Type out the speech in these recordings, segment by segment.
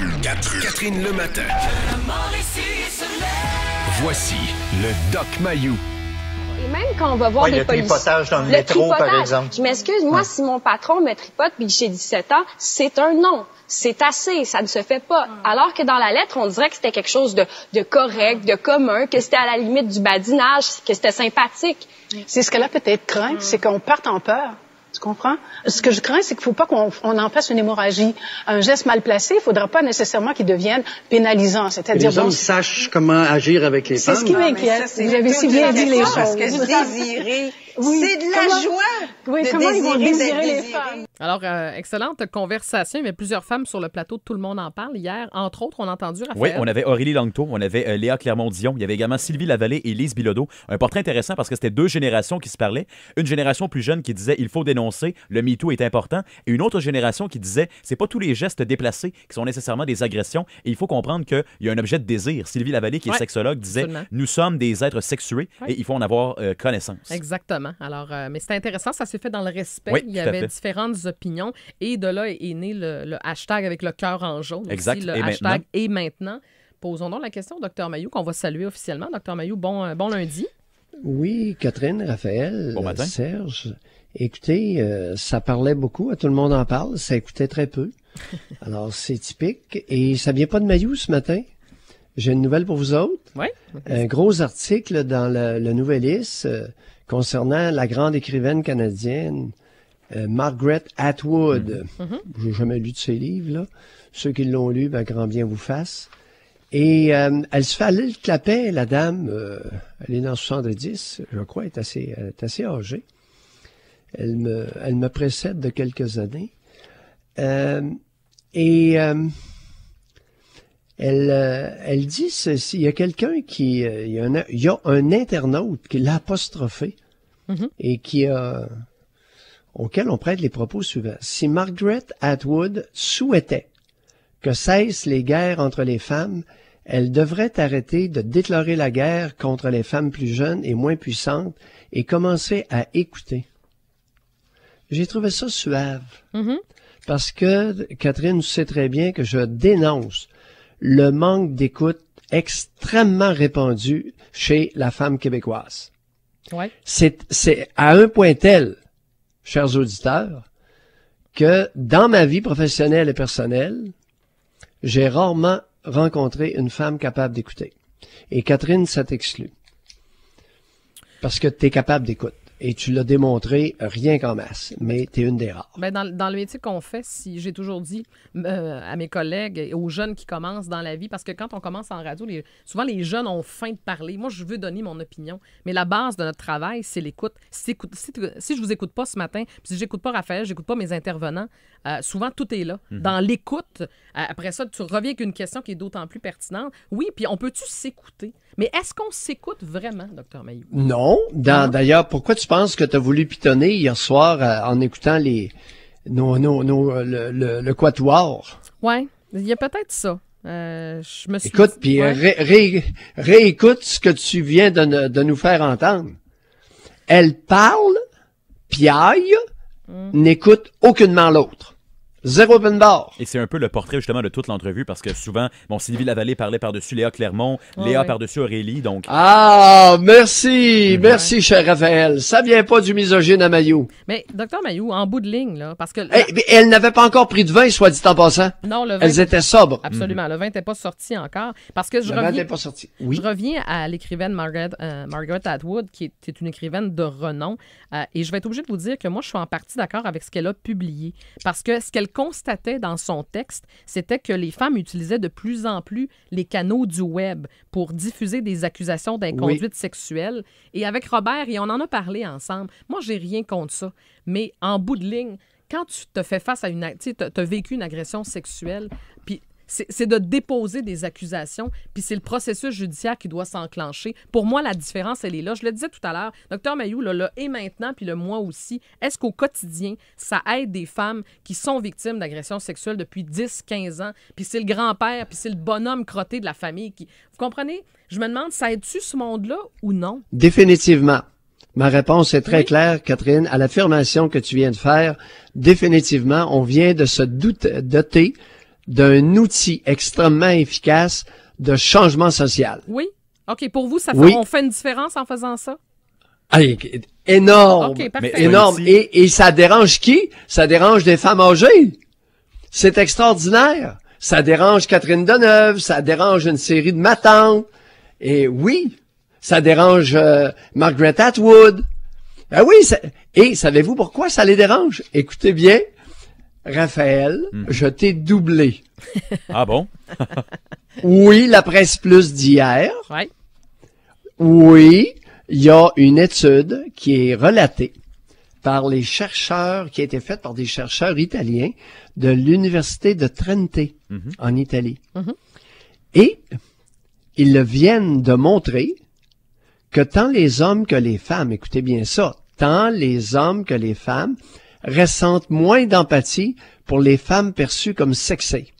Catherine Lematin. Voici le Doc Mayou. Et même quand on va voir des policiers... Le tripotage dans le métro, par exemple. Je m'excuse, moi, si mon patron me tripote puis que j'ai 17 ans, c'est un non. C'est assez, ça ne se fait pas. Alors que dans la lettre, on dirait que c'était quelque chose de correct, de commun, que c'était à la limite du badinage, que c'était sympathique. C'est ce qu'elle a peut-être craint, c'est qu'on parte en peur. Tu comprends? Ce que je crains, c'est qu'il ne faut pas qu'on en fasse une hémorragie. Un geste mal placé, il ne faudra pas nécessairement qu'il devienne pénalisant. C'est-à-dire, les hommes sachent comment agir avec les femmes. C'est ce qui m'inquiète. Vous avez si bien dit les choses. Parce que désirer, c'est de la joie. Oui, comment ils vont désirer les femmes? Alors, excellente conversation. Il y avait plusieurs femmes sur le plateau de Tout le monde en parle hier. Entre autres, on a entendu Raphaël. Oui, on avait Aurélie Langto, on avait Léa Clermont-Dion, il y avait également Sylvie Lavallée et Lise Bilodeau. Un portrait intéressant parce que c'était deux générations qui se parlaient. Une génération plus jeune qui disait « il faut dénoncer, le MeToo est important » et une autre génération qui disait « c'est pas tous les gestes déplacés qui sont nécessairement des agressions et il faut comprendre qu'il y a un objet de désir ». Sylvie Lavallée, qui est sexologue, disait absolument. « nous sommes des êtres sexués et il faut en avoir connaissance ». Exactement. Alors, mais c'était intéressant, ça s'est fait dans le respect. Oui, il y avait différentes opinions et de là est né le hashtag avec le cœur en jaune. Exact. Aussi, le et hashtag maintenant? et maintenant. Posons donc la question au Dr Mayou, qu'on va saluer officiellement. Dr Mayou, bon lundi. Oui, Catherine, Raphaël, bon matin. Serge. Écoutez, ça parlait beaucoup, à Tout le monde en parle, ça écoutait très peu. Alors, c'est typique. Et ça vient pas de Mayou ce matin. J'ai une nouvelle pour vous autres. Oui. Un gros article dans le Nouvelliste concernant la grande écrivaine canadienne Margaret Atwood. J'ai jamais lu de ses livres, là. Ceux qui l'ont lu, ben, grand bien vous fasse. Et elle se fait aller le clapet, la dame. Elle est dans 70, je crois, elle est assez âgée. Elle me précède de quelques années. Elle dit ceci, il y a quelqu'un il y a un internaute qui l'a apostrophé et auquel on prête les propos suivants. Si Margaret Atwood souhaitait que cessent les guerres entre les femmes, elle devrait arrêter de déclarer la guerre contre les femmes plus jeunes et moins puissantes et commencer à écouter. J'ai trouvé ça suave. Parce que, Catherine, tu sais très bien que je dénonce le manque d'écoute extrêmement répandu chez la femme québécoise. Ouais. C'est à un point tel, chers auditeurs, que dans ma vie professionnelle et personnelle, j'ai rarement rencontré une femme capable d'écouter. Et Catherine, ça t'exclut. Parce que tu es capable d'écouter. Et tu l'as démontré rien qu'en masse, mais tu es une des rares. Ben dans le métier qu'on fait, si j'ai toujours dit à mes collègues et aux jeunes qui commencent dans la vie, parce que quand on commence en radio, souvent les jeunes ont faim de parler. Moi, je veux donner mon opinion, mais la base de notre travail, c'est l'écoute. Si je vous écoute pas ce matin, puis si j'écoute pas Raphaël, j'écoute pas mes intervenants, souvent tout est là. Dans l'écoute, après ça, tu reviens avec une question qui est d'autant plus pertinente. Oui, puis on peut-tu s'écouter? Mais est-ce qu'on s'écoute vraiment, Dr Mayou? Non. D'ailleurs, pourquoi tu penses que tu as voulu pitonner hier soir en écoutant le quatuor? Oui, il y a peut-être ça. Je me suis Écoute, dit, puis réécoute ce que tu viens de nous faire entendre. Elle parle, piaille, n'écoute aucunement l'autre. Zéro open bar. Et c'est un peu le portrait justement de toute l'entrevue parce que souvent, Sylvie Lavallée parlait par-dessus Léa Clermont, Léa par-dessus Aurélie, donc... Ah, merci, merci cher Raphaël. Ça vient pas du misogyne à Mayou. Mais Dr Mayou, en bout de ligne, là, parce que... Mais elle n'avait pas encore pris de vin, soit dit en passant. Non, le vin... Elles étaient sobres. Absolument, le vin n'était pas sorti encore. Parce que le vin n'était pas sorti. Oui. Je reviens à l'écrivaine Margaret Atwood, qui est une écrivaine de renom, et je vais être obligée de vous dire que moi, je suis en partie d'accord avec ce qu'elle a publié. Parce que ce qu'elle constatait dans son texte, c'était que les femmes utilisaient de plus en plus les canaux du web pour diffuser des accusations d'inconduite sexuelle. Et avec Robert, et on en a parlé ensemble, moi, j'ai rien contre ça. Mais en bout de ligne, quand tu te fais face à tu as vécu une agression sexuelle, puis c'est de déposer des accusations, puis c'est le processus judiciaire qui doit s'enclencher. Pour moi, la différence, elle est là. Je le disais tout à l'heure, Dr Mayou, le et maintenant, puis le moi aussi, est-ce qu'au quotidien, ça aide des femmes qui sont victimes d'agressions sexuelles depuis 10, 15 ans, puis c'est le grand-père, puis c'est le bonhomme crotté de la famille qui... Vous comprenez? Je me demande, ça aide-tu ce monde-là ou non? Définitivement. Ma réponse est très claire, Catherine. À l'affirmation que tu viens de faire, définitivement, on vient de se doter d'un outil extrêmement efficace de changement social. Oui. OK, pour vous, on fait une différence en faisant ça? Allez, énorme. OK, parfait. Énorme. Et ça dérange qui? Ça dérange des femmes âgées. C'est extraordinaire. Ça dérange Catherine Deneuve, ça dérange une série de ma tante. Et oui, ça dérange Margaret Atwood. Ah oui, et savez-vous pourquoi ça les dérange? Écoutez bien, Raphaël, je t'ai doublé. Ah bon? Oui, la Presse Plus d'hier. Ouais. Oui, il y a une étude qui est relatée par les chercheurs, qui a été faite par des chercheurs italiens de l'Université de Trente, en Italie. Et ils viennent de montrer que tant les hommes que les femmes, écoutez bien ça, tant les hommes que les femmes ressentent moins d'empathie pour les femmes perçues comme sexées.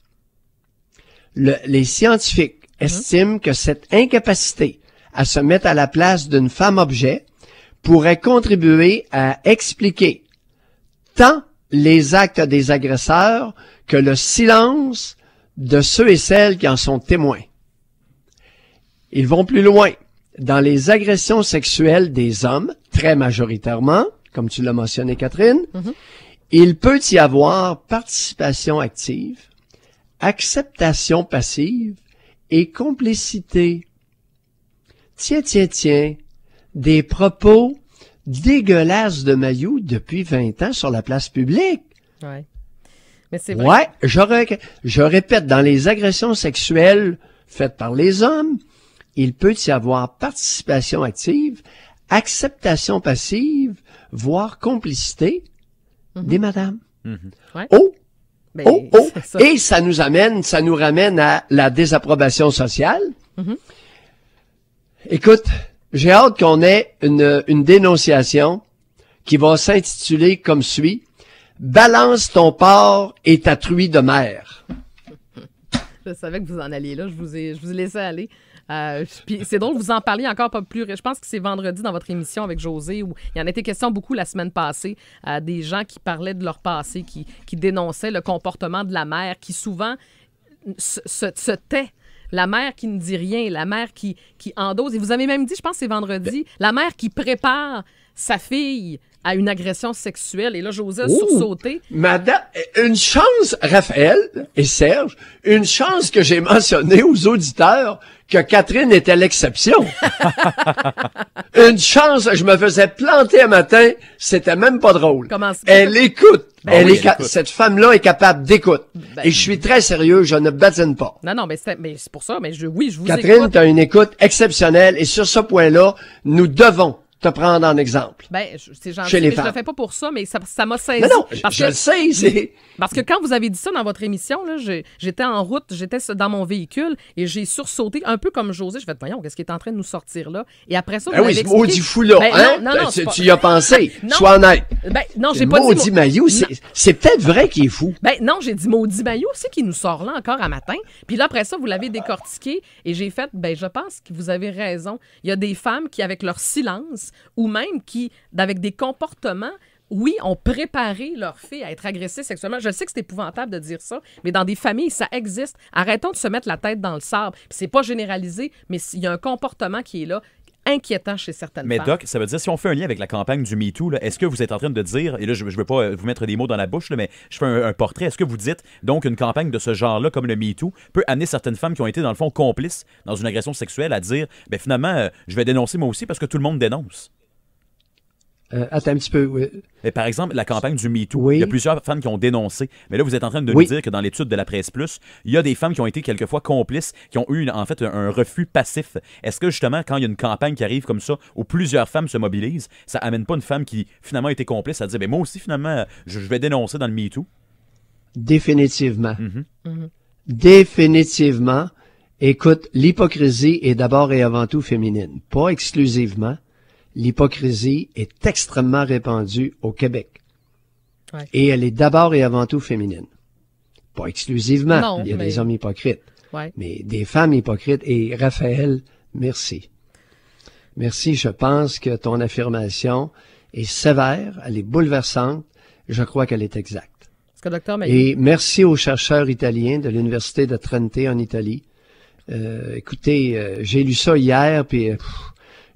Les scientifiques estiment que cette incapacité à se mettre à la place d'une femme-objet pourrait contribuer à expliquer tant les actes des agresseurs que le silence de ceux et celles qui en sont témoins. Ils vont plus loin. Dans les agressions sexuelles des hommes, très majoritairement, comme tu l'as mentionné, Catherine, il peut y avoir participation active, acceptation passive et complicité. Tiens, des propos dégueulasses de Mayou depuis 20 ans sur la place publique. Ouais. Mais c'est vrai. Ouais, je répète, dans les agressions sexuelles faites par les hommes, il peut y avoir participation active, acceptation passive, voire complicité des madames. Ouais. Oh! Ben, c'est ça. Et ça nous ramène à la désapprobation sociale. Écoute, j'ai hâte qu'on ait une dénonciation qui va s'intituler comme suit: Balance ton porc et ta truie de mer. Je savais que vous en alliez là, je vous ai laissé aller. Puis c'est drôle, vous en parliez encore pas plus. Je pense que c'est vendredi dans votre émission avec José où il y en a été question beaucoup la semaine passée, des gens qui parlaient de leur passé, qui dénonçaient le comportement de la mère, qui souvent se tait. La mère qui ne dit rien, la mère qui endosse. Et vous avez même dit, je pense que c'est vendredi, la mère qui prépare sa fille à une agression sexuelle. Et là, José a sursauté. Madame, une chance, Raphaël et Serge, une chance que j'ai mentionné aux auditeurs que Catherine était l'exception. Une chance, je me faisais planter un matin, c'était même pas drôle. Comment ça? Elle écoute. écoute. Cette femme-là est capable d'écoute. Et je suis très sérieux, je ne badine pas. Non, mais c'est pour ça. Mais je vous Catherine, écoute. tu as une écoute exceptionnelle et sur ce point-là, nous devons te prendre en exemple. C'est gentil, Chez les mais femmes. je le fais pas pour ça, mais ça m'a saisi. Non, Parce je que- le sais, c'est... Parce que quand vous avez dit ça dans votre émission, là, j'étais en route, j'étais dans mon véhicule et j'ai sursauté, un peu comme José. Je fais, voyons, qu'est-ce qui est en train de nous sortir là? Et après ça, vous Ben oui, m'avez ce maudit expliqué- fou là, Ben, hein? non, c'est pas- Tu y as pensé. Non. Sois honnête. Non, j'ai Le pas dit... maudit Mayou, c'est peut-être vrai qu'il est fou. Non, j'ai dit maudit maillot aussi qui nous sort là encore à matin. Puis là, après ça, vous l'avez décortiqué et j'ai fait, je pense que vous avez raison. Il y a des femmes qui, avec leur silence ou même qui, avec des comportements, oui, ont préparé leur fille à être agressée sexuellement. Je sais que c'est épouvantable de dire ça, mais dans des familles, ça existe. Arrêtons de se mettre la tête dans le sable. Puis c'est pas généralisé, mais il y a un comportement qui est là, inquiétant chez certaines Mais femmes. Doc, ça veut dire, si on fait un lien avec la campagne du MeToo, est-ce que vous êtes en train de dire, et là, je ne veux pas vous mettre des mots dans la bouche, là, mais je fais un portrait, est-ce que vous dites, donc, une campagne de ce genre-là, comme le MeToo, peut amener certaines femmes qui ont été, dans le fond, complices dans une agression sexuelle à dire, finalement, je vais dénoncer moi aussi parce que tout le monde dénonce? Attends un petit peu, oui. Mais par exemple, la campagne du MeToo, Oui. il y a plusieurs femmes qui ont dénoncé. Mais là, vous êtes en train de Oui. nous dire que dans l'étude de la Presse Plus, il y a des femmes qui ont été quelquefois complices, qui ont eu en fait un refus passif. Est-ce que justement, quand il y a une campagne qui arrive comme ça, où plusieurs femmes se mobilisent, ça amène pas une femme qui finalement a été complice à dire, moi aussi finalement, je vais dénoncer dans le MeToo? Définitivement. Définitivement. Écoute, l'hypocrisie est d'abord et avant tout féminine. Pas exclusivement. L'hypocrisie est extrêmement répandue au Québec. Ouais. Et elle est d'abord et avant tout féminine. Pas exclusivement. Non, Il y a mais- des hommes hypocrites. Ouais. Mais des femmes hypocrites. Et Raphaël, merci. Merci, je pense que ton affirmation est sévère, elle est bouleversante. Je crois qu'elle est exacte. Est-ce que Dr. Mailloux? Et merci aux chercheurs italiens de l'Université de Trente en Italie. Écoutez, j'ai lu ça hier, puis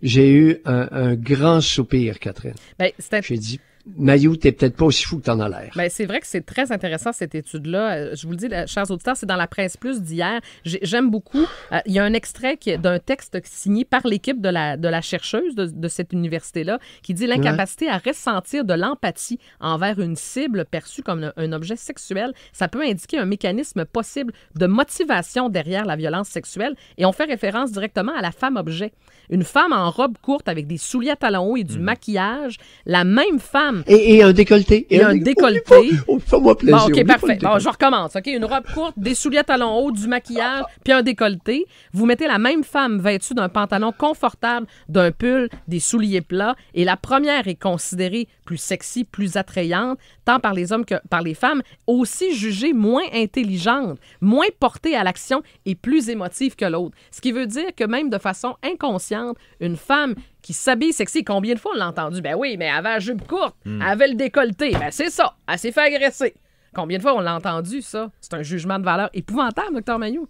j'ai eu un grand soupir, Catherine. Ben, j'ai dit, Mailloux, t'es peut-être pas aussi fou que t'en as l'air. Ben, c'est vrai que c'est très intéressant, cette étude-là. Je vous le dis, chers auditeurs, c'est dans la Presse Plus d'hier. J'aime beaucoup. Il y a un extrait d'un texte signé par l'équipe de la chercheuse de cette université-là qui dit l'incapacité à ressentir de l'empathie envers une cible perçue comme un objet sexuel. Ça peut indiquer un mécanisme possible de motivation derrière la violence sexuelle. Et on fait référence directement à la femme-objet. Une femme en robe courte avec des souliers à talons hauts et du maquillage. La même femme. Et un décolleté. Et un décolleté. Fais-moi plaisir. Bon, OK, parfait. Bon, je recommence. OK, une robe courte, des souliers à talons hauts, du maquillage, puis un décolleté. Vous mettez la même femme vêtue d'un pantalon confortable, d'un pull, des souliers plats, et la première est considérée plus sexy, plus attrayante, tant par les hommes que par les femmes, aussi jugée moins intelligente, moins portée à l'action et plus émotive que l'autre. Ce qui veut dire que même de façon inconsciente, une femme qui s'habille sexy, combien de fois on l'a entendu? Ben oui, mais elle avait la jupe courte, elle avait le décolleté, ben c'est ça, elle s'est fait agresser. Combien de fois on l'a entendu, ça? C'est un jugement de valeur épouvantable, Dr. Mailloux.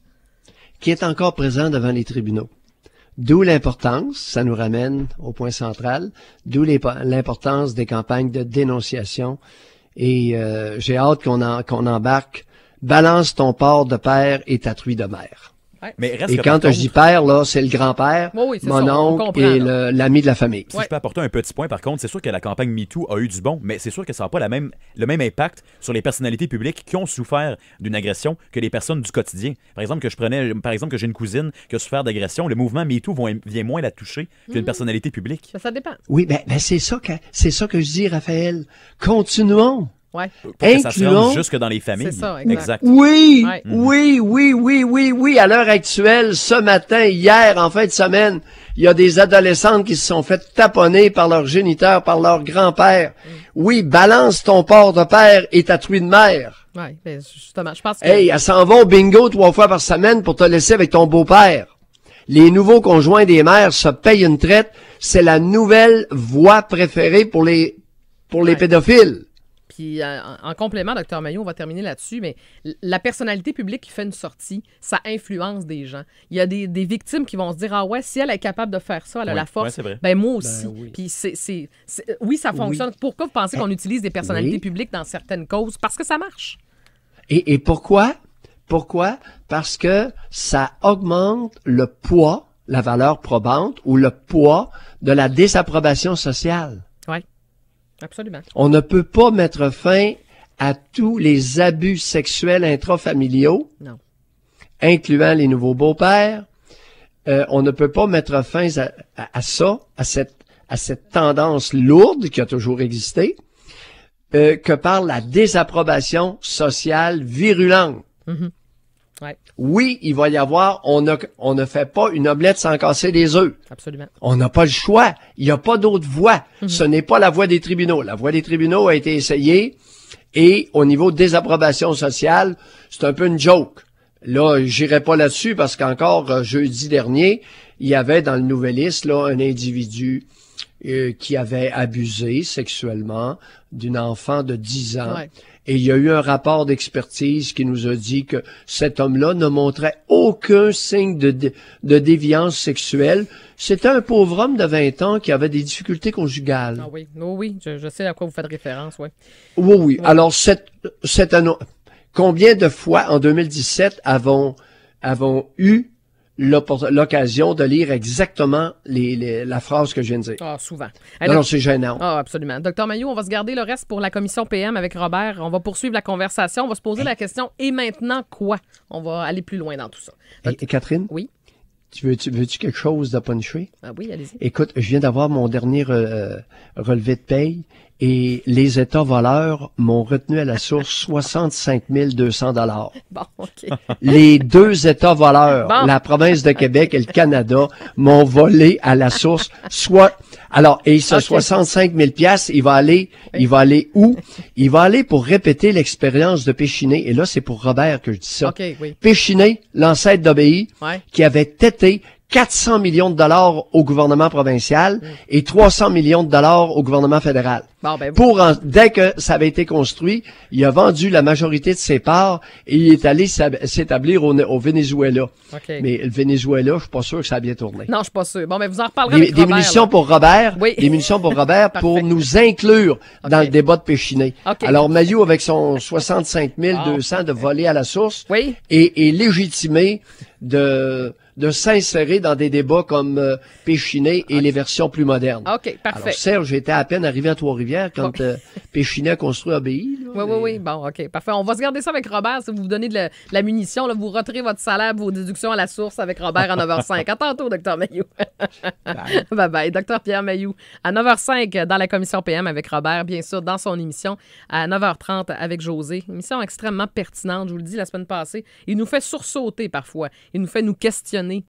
Qui est encore présent devant les tribunaux. D'où l'importance, ça nous ramène au point central, d'où l'importance des campagnes de dénonciation. Et j'ai hâte qu'on embarque. Balance ton porc de père et ta truie de mère. Mais et quand je dis père, là, c'est le grand-père, mon oncle et l'ami de la famille. Si je peux apporter un petit point, par contre, c'est sûr que la campagne MeToo a eu du bon, mais c'est sûr que ça n'a pas le même impact sur les personnalités publiques qui ont souffert d'une agression que les personnes du quotidien. Par exemple, que j'ai une cousine qui a souffert d'agression, le mouvement MeToo vient moins la toucher qu'une personnalité publique. Ça dépend. Oui, ben c'est ça que je dis, Raphaël. Continuons. Ouais. Pour que ça se rende jusque dans les familles. C'est ça, exact. Oui, oui. À l'heure actuelle, ce matin, hier, en fin de semaine, il y a des adolescentes qui se sont fait taponner par leurs géniteurs, par leur grand-père. Oui, balance ton porc de père et ta truie de mère. Oui, ben justement, je pense que... Hey, elles s'en vont au bingo 3 fois par semaine pour te laisser avec ton beau-père. Les nouveaux conjoints des mères se payent une traite. C'est la nouvelle voie préférée pour les pédophiles. Puis, en complément, Dr. Mailloux, on va terminer là-dessus, mais la personnalité publique qui fait une sortie, ça influence des gens. Il y a des victimes qui vont se dire « Ah ouais, si elle est capable de faire ça, elle a la force, ben moi aussi. Oui. Puis, oui, ça fonctionne. Oui. Pourquoi vous pensez qu'on utilise des personnalités publiques dans certaines causes? Parce que ça marche. Et pourquoi? Pourquoi? Parce que ça augmente le poids, la valeur probante ou le poids de la désapprobation sociale. Oui. Absolument. On ne peut pas mettre fin à tous les abus sexuels intrafamiliaux, incluant les nouveaux beaux-pères. On ne peut pas mettre fin à ça, à cette tendance lourde qui a toujours existé, que par la désapprobation sociale virulente. Mm-hmm. Ouais. Oui, il va y avoir, on ne fait pas une omelette sans casser des œufs. Absolument. On n'a pas le choix. Il n'y a pas d'autre voie. Mm-hmm. Ce n'est pas la voie des tribunaux. La voie des tribunaux a été essayée et au niveau de désapprobation sociale, c'est un peu une joke. Là, j'irai pas là-dessus parce qu'encore jeudi dernier, il y avait dans le Nouvelliste là un individu qui avait abusé sexuellement d'une enfant de 10 ans. Ouais. Et il y a eu un rapport d'expertise qui nous a dit que cet homme-là ne montrait aucun signe de déviance sexuelle. C'était un pauvre homme de 20 ans qui avait des difficultés conjugales. Ah oui, oui, je sais à quoi vous faites référence, oui. Oui. Alors, combien de fois en 2017 avons eu l'occasion de lire exactement la phrase que je viens de dire. Ah, souvent. Non, c'est gênant. Ah, absolument. Dr. Mailloux, on va se garder le reste pour la commission PM avec Robert. On va poursuivre la conversation. On va se poser la question « Et maintenant quoi? » On va aller plus loin dans tout ça. Et Catherine? Oui? Veux-tu quelque chose de punché? Ah oui, allez-y. Écoute, je viens d'avoir mon dernier relevé de paye et les États voleurs m'ont retenu à la source 65 200 $. Bon, OK. Les 2 États voleurs, la province de Québec et le Canada, m'ont volé à la source et ce 65 000 $, il va aller où? Il va aller pour répéter l'expérience de Péchiné. Et là, c'est pour Robert que je dis ça. OK, oui. Péchiné, l'ancêtre d'Obéi, qui avait tété 400 millions de dollars au gouvernement provincial et 300 millions de dollars au gouvernement fédéral. Bon, ben, Dès que ça avait été construit, il a vendu la majorité de ses parts et il est allé s'établir au Venezuela. OK. Mais le Venezuela, je suis pas sûr que ça a bien tourné. Non, je suis pas sûre. Bon, mais vous en reparlerez avec Des Robert, munitions là. pour Robert, Oui. des munitions pour Robert pour Parfait. nous inclure dans OK. le débat de Péchiné. OK. Alors, Mayou, avec son 65 200 de voler à la source, Oui. est légitimé de s'insérer dans des débats comme Péchiné et les versions plus modernes. OK, parfait. Alors, Serge, j'étais à peine arrivé à Trois-Rivières quand Bon. Péchiné a construit ABI. là, Oui. Bon, OK, parfait. On va se garder ça avec Robert. Si vous vous donnez de la munition, là, vous retirez votre salaire, vos déductions à la source avec Robert à 9h05. À tantôt, Dr Mayou. Bye-bye. Dr Pierre Mayou à 9h05 dans la commission PM avec Robert, bien sûr, dans son émission à 9h30 avec José. Une émission extrêmement pertinente, je vous le dis la semaine passée. Il nous fait sursauter parfois. Il nous fait nous questionner